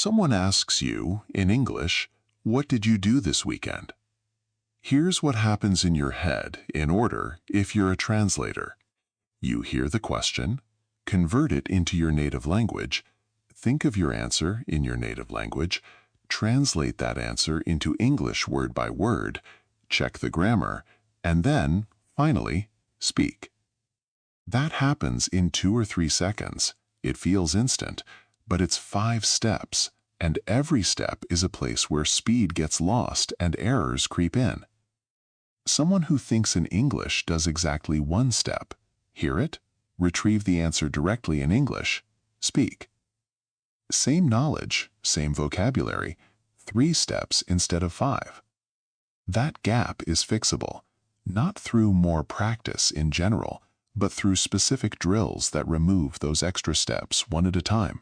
Someone asks you, in English, "What did you do this weekend?" Here's what happens in your head in order if you're a translator. You hear the question, convert it into your native language, think of your answer in your native language, translate that answer into English word by word, check the grammar, and then, finally, speak. That happens in 2 or 3 seconds. It feels instant, but it's 5 steps, and every step is a place where speed gets lost and errors creep in. Someone who thinks in English does exactly 1 step. Hear it, retrieve the answer directly in English, speak. Same knowledge, same vocabulary, 3 steps instead of 5. That gap is fixable, not through more practice in general, but through specific drills that remove those extra steps one at a time.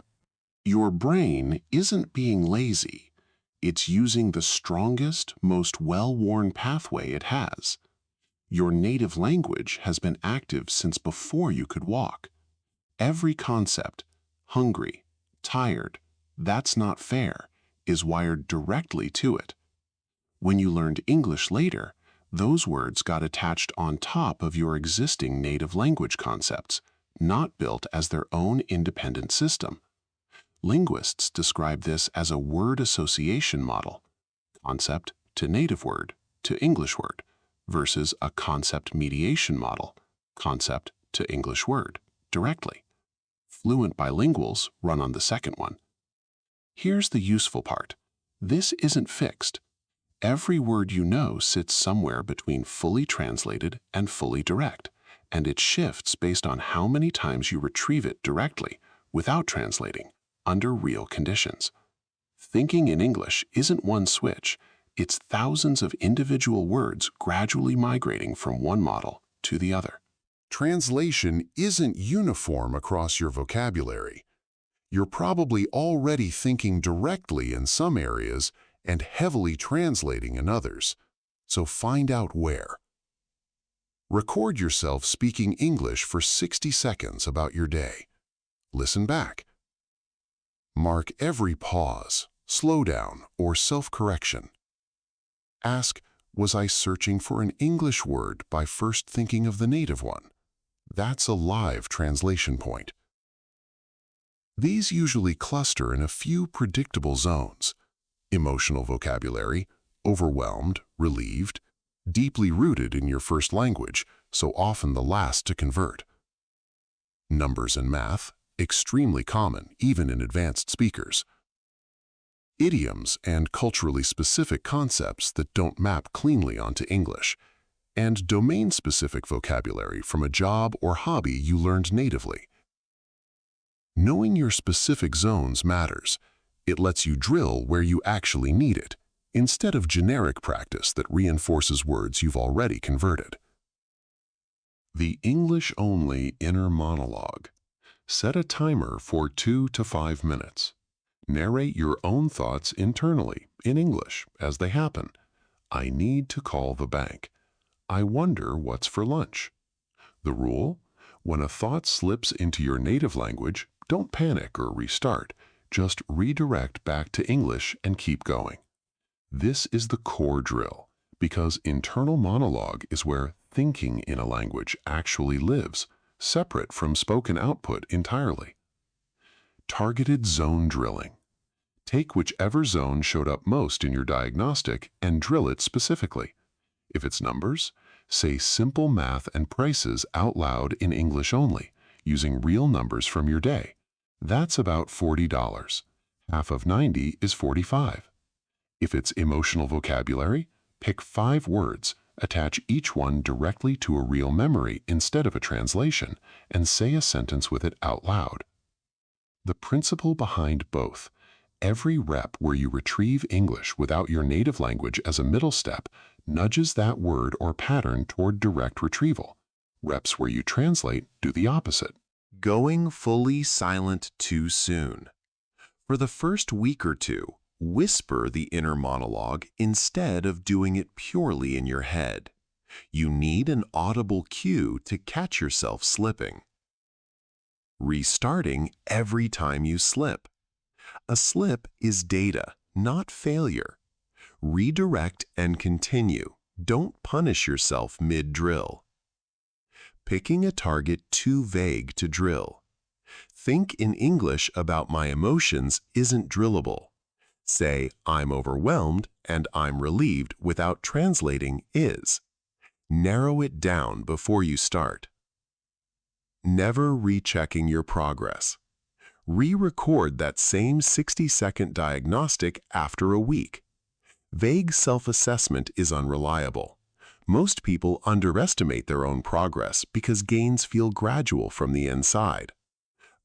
Your brain isn't being lazy. It's using the strongest, most well-worn pathway it has. Your native language has been active since before you could walk. Every concept, hungry, tired, that's not fair, is wired directly to it. When you learned English later, those words got attached on top of your existing native language concepts, not built as their own independent system. Linguists describe this as a word association model, concept to native word to English word, versus a concept mediation model, concept to English word, directly. Fluent bilinguals run on the second one. Here's the useful part. This isn't fixed. Every word you know sits somewhere between fully translated and fully direct, and it shifts based on how many times you retrieve it directly, without translating, under real conditions. Thinking in English isn't one switch, it's thousands of individual words gradually migrating from one model to the other. Translation isn't uniform across your vocabulary. You're probably already thinking directly in some areas and heavily translating in others, so find out where. Record yourself speaking English for 60 seconds about your day. Listen back. Mark every pause, slowdown, or self-correction. Ask, was I searching for an English word by first thinking of the native one? That's a live translation point. These usually cluster in a few predictable zones: emotional vocabulary, overwhelmed, relieved, deeply rooted in your first language, so often the last to convert. Numbers and math, extremely common even in advanced speakers. Idioms and culturally specific concepts that don't map cleanly onto English, and domain-specific vocabulary from a job or hobby you learned natively. Knowing your specific zones matters. It lets you drill where you actually need it, instead of generic practice that reinforces words you've already converted. The English-only inner monologue. Set a timer for 2 to 5 minutes. Narrate your own thoughts internally, in English, as they happen. I need to call the bank. I wonder what's for lunch. The rule? When a thought slips into your native language, don't panic or restart. Just redirect back to English and keep going. This is the core drill, because internal monologue is where thinking in a language actually lives, separate from spoken output entirely. Targeted zone drilling. Take whichever zone showed up most in your diagnostic and drill it specifically. If it's numbers, say simple math and prices out loud in English only, using real numbers from your day. That's about $40. Half of 90 is 45. If it's emotional vocabulary, pick 5 words, attach each one directly to a real memory instead of a translation, and say a sentence with it out loud. The principle behind both: every rep where you retrieve English without your native language as a middle step nudges that word or pattern toward direct retrieval. Reps where you translate do the opposite. Going fully silent too soon. For the first week or two, whisper the inner monologue instead of doing it purely in your head. You need an audible cue to catch yourself slipping. Restarting every time you slip. A slip is data, not failure. Redirect and continue. Don't punish yourself mid-drill. Picking a target too vague to drill. Think in English about my emotions isn't drillable. Say, I'm overwhelmed and I'm relieved without translating is. Narrow it down before you start. Never rechecking your progress. Re-record that same 60-second diagnostic after a week. Vague self-assessment is unreliable. Most people underestimate their own progress because gains feel gradual from the inside.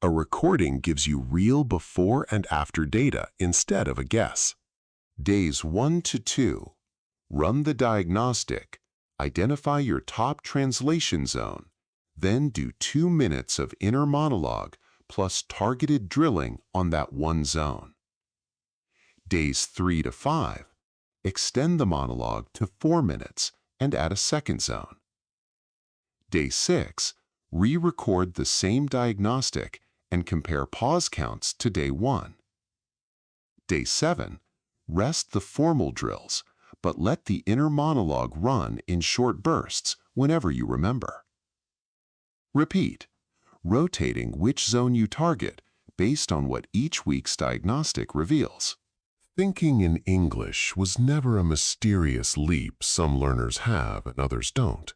A recording gives you real before and after data instead of a guess. Days 1 to 2. Run the diagnostic. Identify your top translation zone. Then do 2 minutes of inner monologue plus targeted drilling on that one zone. Days 3 to 5. Extend the monologue to 4 minutes and add a second zone. Day 6. Re-record the same diagnostic and compare pause counts to day 1. Day 7. Rest the formal drills, but let the inner monologue run in short bursts whenever you remember. Repeat, rotating which zone you target based on what each week's diagnostic reveals. Thinking in English was never a mysterious leap some learners have and others don't.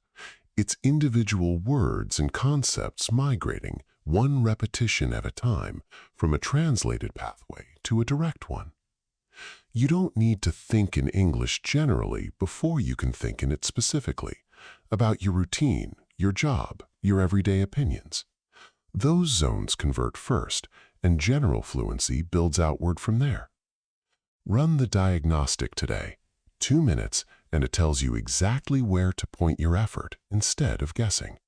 It's individual words and concepts migrating, one repetition at a time, from a translated pathway to a direct one. You don't need to think in English generally before you can think in it specifically, about your routine, your job, your everyday opinions. Those zones convert first, and general fluency builds outward from there. Run the diagnostic today, 2 minutes, and it tells you exactly where to point your effort instead of guessing.